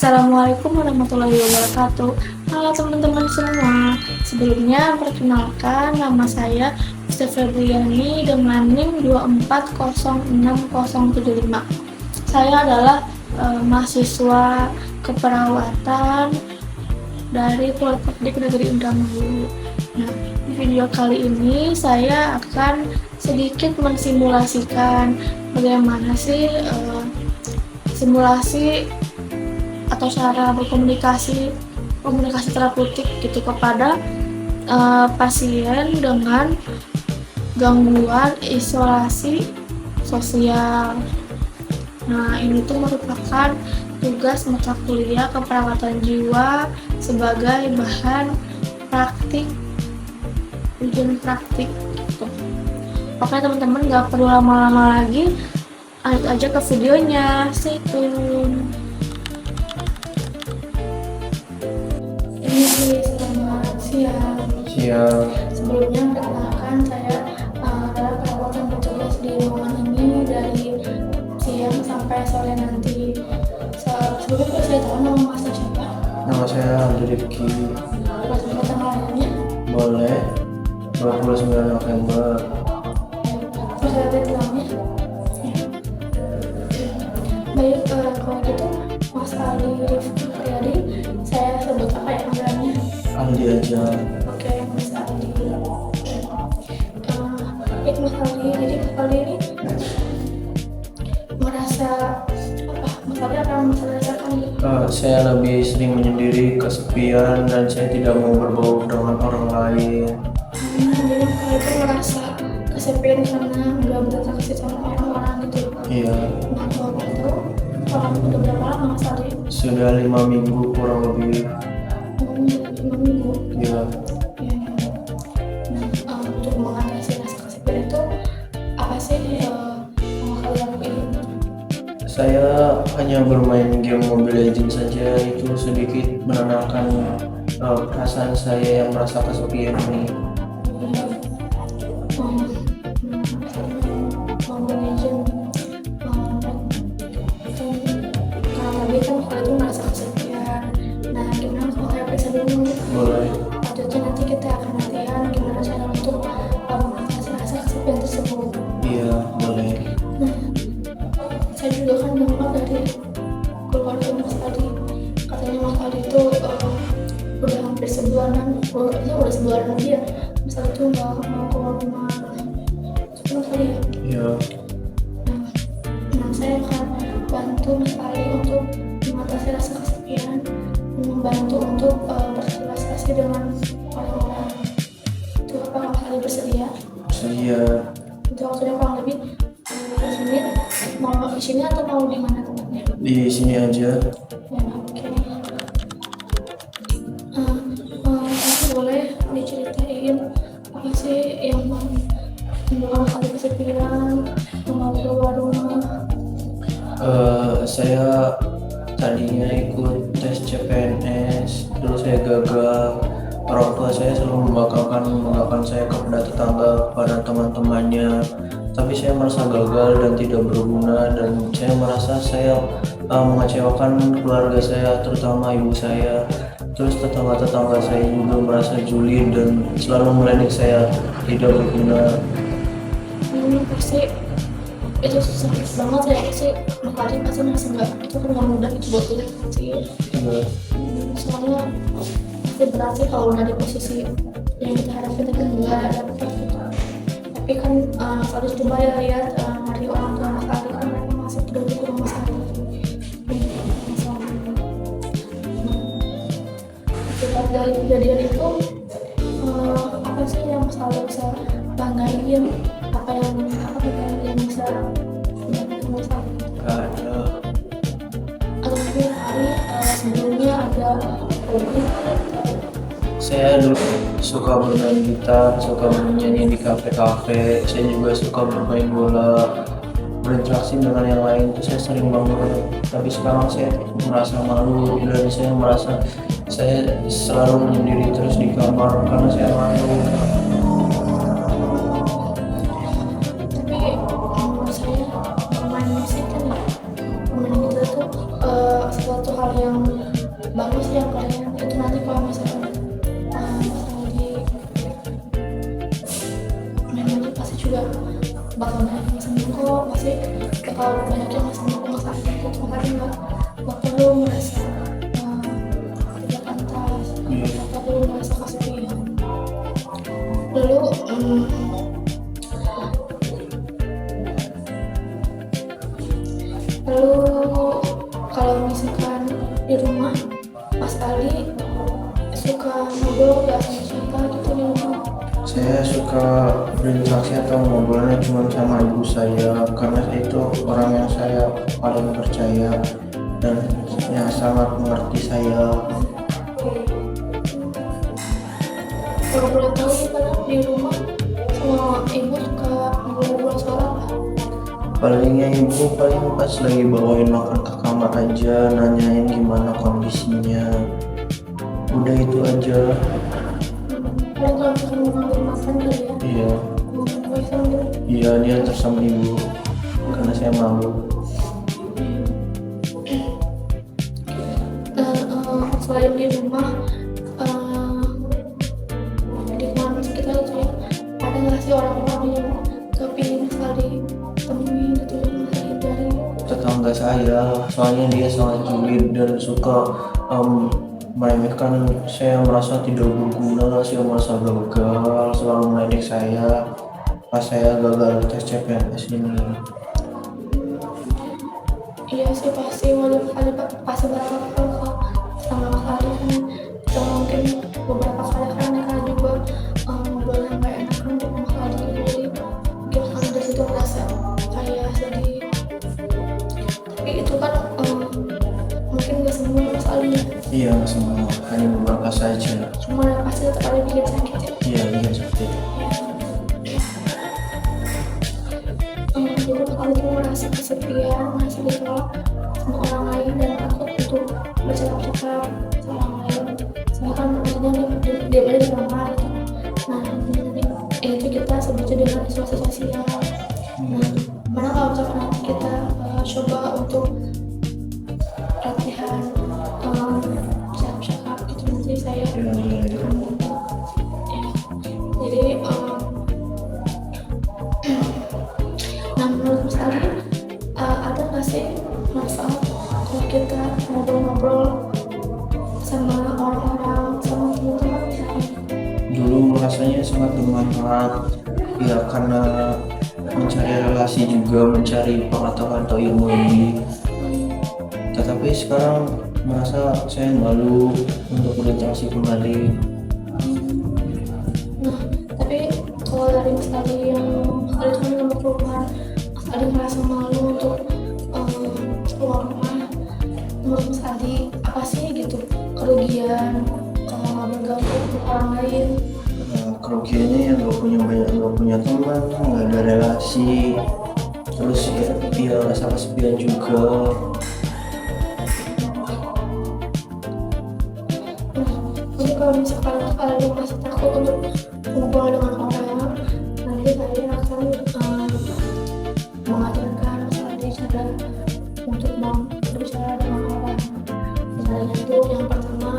Assalamualaikum warahmatullahi wabarakatuh. Halo teman-teman semua. Sebelumnya perkenalkan, nama saya Mr. Febriani dengan NIM 2406075. Saya adalah mahasiswa keperawatan dari Politeknik Negeri Indramayu. Nah, di video kali ini saya akan sedikit mensimulasikan bagaimana sih simulasi atau cara komunikasi terapeutik gitu kepada pasien dengan gangguan isolasi sosial. Nah, ini tuh merupakan tugas mata kuliah keperawatan jiwa sebagai bahan praktik, ujian praktik gitu. Oke teman-teman, gak perlu lama-lama lagi, lanjut aja ke videonya, stay tune. Ini sih, selamat siang. Sebelumnya perkenalkan, saya adalah perawat yang bertugas di ruangan ini dari siang sampai sore nanti. Sebelumnya saya tahu nama Mas siapa? Nama saya Aldi Rifki. Terus tanggal lahirnya? Boleh. 29 November. Terus ada tulangnya? Baik, kalau gitu Mas Aldi Rifki Priadi, saya sebut apa ya panggilannya? Aldi aja. Oke, Mas Aldi. Baik Mas Aldi, jadi Mas Aldi ini merasa apa? Mas Aldi apa yang Mas Aldi rasakan? Saya lebih sering menyendiri, kesepian, dan saya tidak mau berbaur dengan orang lain. Jadi kalau itu merasa kesepian karena nggak berinteraksi sama orang-orang gitu. Iya. Nah, kalau itu udah berapa lama Mas Aldi? Sudah 5 minggu kurang lebih. 5 minggu. Iya. Ya. Nah, untuk mengatasi rasa kesepian itu apa sih yang kalian lakuin? Saya hanya bermain game Mobile Legends saja, itu sedikit menenangkan perasaan saya yang merasa kesepian ini. Boleh. Lanjutnya nanti kita akan latihan gimana cara untuk mengatasi rasa kesepian tersebut. Iya, boleh. Nah, saya juga kan dengar dari keluarga Mas Aldi, katanya Mas Aldi itu udah hampir sebulanan, udah sebulanan lebih ya, Mas Aldi tuh nggak mau keluar rumah. Mas Aldi ya? Iya. Nah, saya akan bantu Mas Aldi untuk mengatasi rasa kesepian, membantu untuk bersosialisasi dengan orang-orang. Itu apa Mas Aldi bersedia? Bersedia. Itu waktunya kurang lebih 15 menit. Mau di sini atau mau di mana tempatnya? Di sini aja. Ya, oke. Boleh diceritain apa sih yang membuat kali kesepian, yang mau keluar rumah? Saya tadinya ikut tes CPNS, terus saya gagal. Orang tua saya selalu membanggakan saya kepada tetangga, kepada teman-temannya. Tapi saya merasa gagal dan tidak berguna, dan saya merasa saya mengecewakan keluarga saya, terutama ibu saya. Terus tetangga-tetangga saya juga merasa julid dan selalu meledek saya tidak berguna. Pasti itu susah banget ya sih. Makanya pasti masih itu kan nggak mudah itu buat kita kecil. Soalnya pasti berat sih kalau udah di posisi yang kita harapin tapi nggak dapet gitu. Tapi kan kalau coba ya lihat dari orang tua Mas Aldi kan mereka masih peduli ke Mas Aldi. Akibat dari kejadian itu apa sih yang Mas Aldi bisa banggain? Apa yang bisa Mas Aldi? Gak ada. Atau mungkin hari sebelumnya ada hobi? Saya dulu suka bermain gitar, suka bernyanyi di kafe-kafe. Saya juga suka bermain bola, berinteraksi dengan yang lain. Itu saya sering banget. Tapi sekarang saya merasa malu dan saya merasa saya selalu menyendiri terus di kamar karena saya malu. Tapi menurut saya bermain musik kan ya, bermain gitar tuh suatu hal hal yang bagus yang kalian itu nanti kalau misalkan Mas Aldi memangnya pasti juga bakal banyak yang sembuh kok, pasti bakal banyak yang sembuh kok Mas Aldi kok, makanya nggak perlu merasa tidak pantas, nggak perlu merasa kesepian. Lalu kalau misalkan di rumah Mas Ali suka ngobrol gak sama siapa gitu di rumah? Saya suka berinteraksi atau ngobrolnya cuma sama ibu saya, karena itu orang yang saya paling percaya dan yang sangat mengerti saya. Kalau boleh tahu gimana di rumah sama ibu suka ngobrol soal apa? Palingnya ibu paling pas lagi bawain makan ke kamar aja, nanyain gimana kondisinya, udah itu aja. Paling kalau misalkan mau ngambil makan kali ya? Iya, Mau sambil iya dia antar sama ibu karena saya malu. selain di rumah di mana kita itu ya, ada nggak sih orang-orang yang kepingin sekali temuin gitu yang dari Tetangga saya, soalnya dia sangat julid dan suka meremehkan saya, merasa tidak berguna, saya merasa gagal, selalu meledek saya pas saya gagal tes CPNS ini. iya sih pasti wajar kali pasti berapa kali sama kali kan atau mungkin beberapa kali kan mereka juga ngobrol yang gak enak kan di rumah kali, jadi mungkin kali dari situ merasa kayak sedih, tapi itu kan mungkin gak semua masalah ya, Iya, nggak semua, hanya beberapa saja. cuma yang pasti tetap ada bikin sakit ya. Iya seperti itu. Jadi kalau itu merasa kesepian, merasa ditolak sama orang lain dan takut untuk bercakap-cakap sama orang lain, sedangkan maksudnya dia ada di kamar gitu. Nah itu kita sebutnya dengan isolasi sosial. Mana kalau misalkan nanti kita coba untuk latihan bercakap-cakap gitu nanti saya jadi nah menurut Mas Ali ada nggak sih manfaat kalau kita ngobrol-ngobrol sama orang-orang, sama teman-teman misalnya? Dulu rasanya sangat bermanfaat, ya karena mencari relasi juga, mencari pengetahuan atau ilmu lebih. Tetapi sekarang merasa saya malu untuk berinteraksi kembali. Nah tapi kalau dari Mas Ali yang Mas Ali kan nomor keluar, Mas Ali merasa malu untuk keluar rumah, menurut Mas Ali apa sih gitu kerugian kalau nggak bergabung dengan orang lain? Kerugiannya ya nggak punya teman, nggak ada relasi, terus ya rasa kesepian juga. Jadi kalau misalkan kalian masih takut untuk berhubungan dengan orang, nanti saya akan mengajarkan strategi cara untuk berbicara dengan orang. Caranya itu yang pertama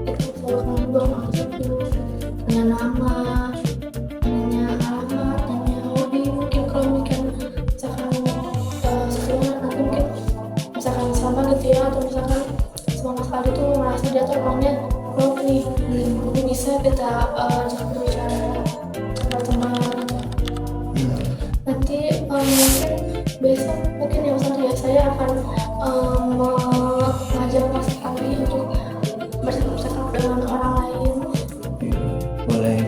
kita selalu ngobrol tersebut dengan nama, nanya alamat, nanya hobi. Mungkin kalau misalkan sesuatu nanti mungkin misalkan sama gitu ya, atau misalkan semua Mas Aldi tuh merasa dia tuh orangnya klop nih, ini bisa kita ajak berbicara teman-teman. Nanti mungkin besok mungkin ya Mas Aldi ya, saya akan mengajak Mas Aldi untuk bercakap dengan orang lain. Boleh.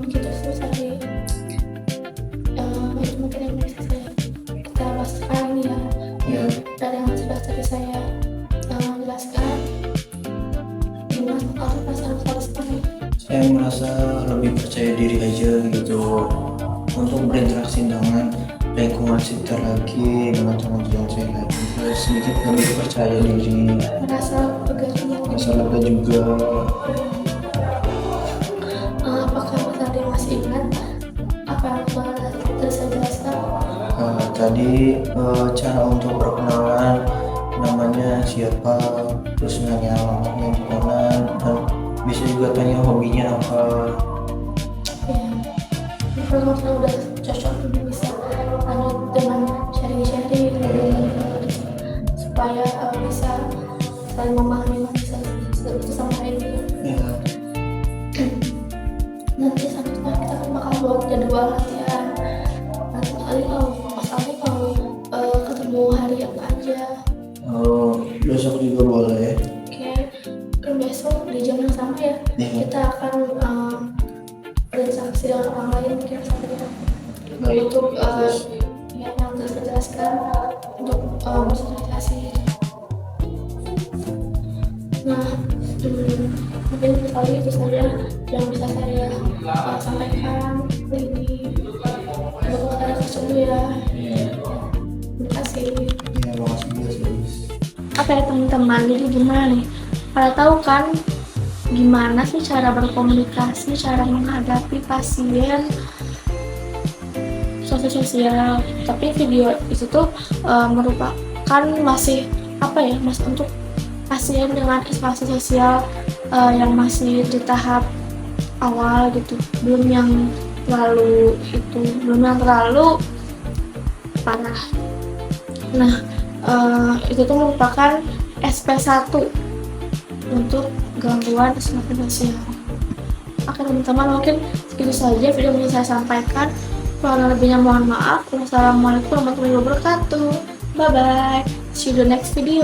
Gitu sih Mas Aldi. Itu mungkin yang bisa kita bahas sekarang nih ya. Ya. Dari yang sudah tadi saya jelaskan, gimana kalau perasaan sekarang? Saya merasa lebih percaya diri aja gitu untuk berinteraksi dengan lingkungan sekitar lagi, dengan teman-teman saya lagi, terus sedikit lebih percaya diri, Merasa lega juga. merasa lega juga. Apakah Mas Ade masih ingat apa yang telah saya jelaskan? tadi cara untuk perkenalan, namanya siapa, terus nanya alamatnya di mana, dan bisa juga tanya hobinya apa. Ya kalau misalnya udah cocok bisa lanjut dengan sharing-sharing supaya bisa saling memahami satu sama lain gitu. Ya, Nanti selanjutnya kita kan bakal buat jadwal latihan. Nanti Mas Ali mau ketemu hari apa aja. besok juga boleh. Oke, kan besok di jam yang sama ya. Iya. Kita akan berinteraksi dengan orang lain mungkin saja Baik. untuk ya, yang terjelaskan untuk bersosialisasi. Nah, mungkin sekali itu saja yang bisa saya sampaikan hari ini. Semoga ada kesempatan ya. Iya. Terima kasih. Ya, makasih juga serius. Apa ya teman-teman, jadi gimana nih? Pada tahu kan gimana sih cara berkomunikasi, cara menghadapi pasien sosial, tapi video itu tuh merupakan masih masih untuk pasien dengan isolasi sosial yang masih di tahap awal gitu, belum yang terlalu parah. Nah, itu tuh merupakan SP1 untuk gangguan isolasi sosial. Oke teman-teman, mungkin segitu saja video yang saya sampaikan. Kurang lebihnya mohon maaf. Wassalamualaikum warahmatullahi wabarakatuh. Bye bye. See you the next video.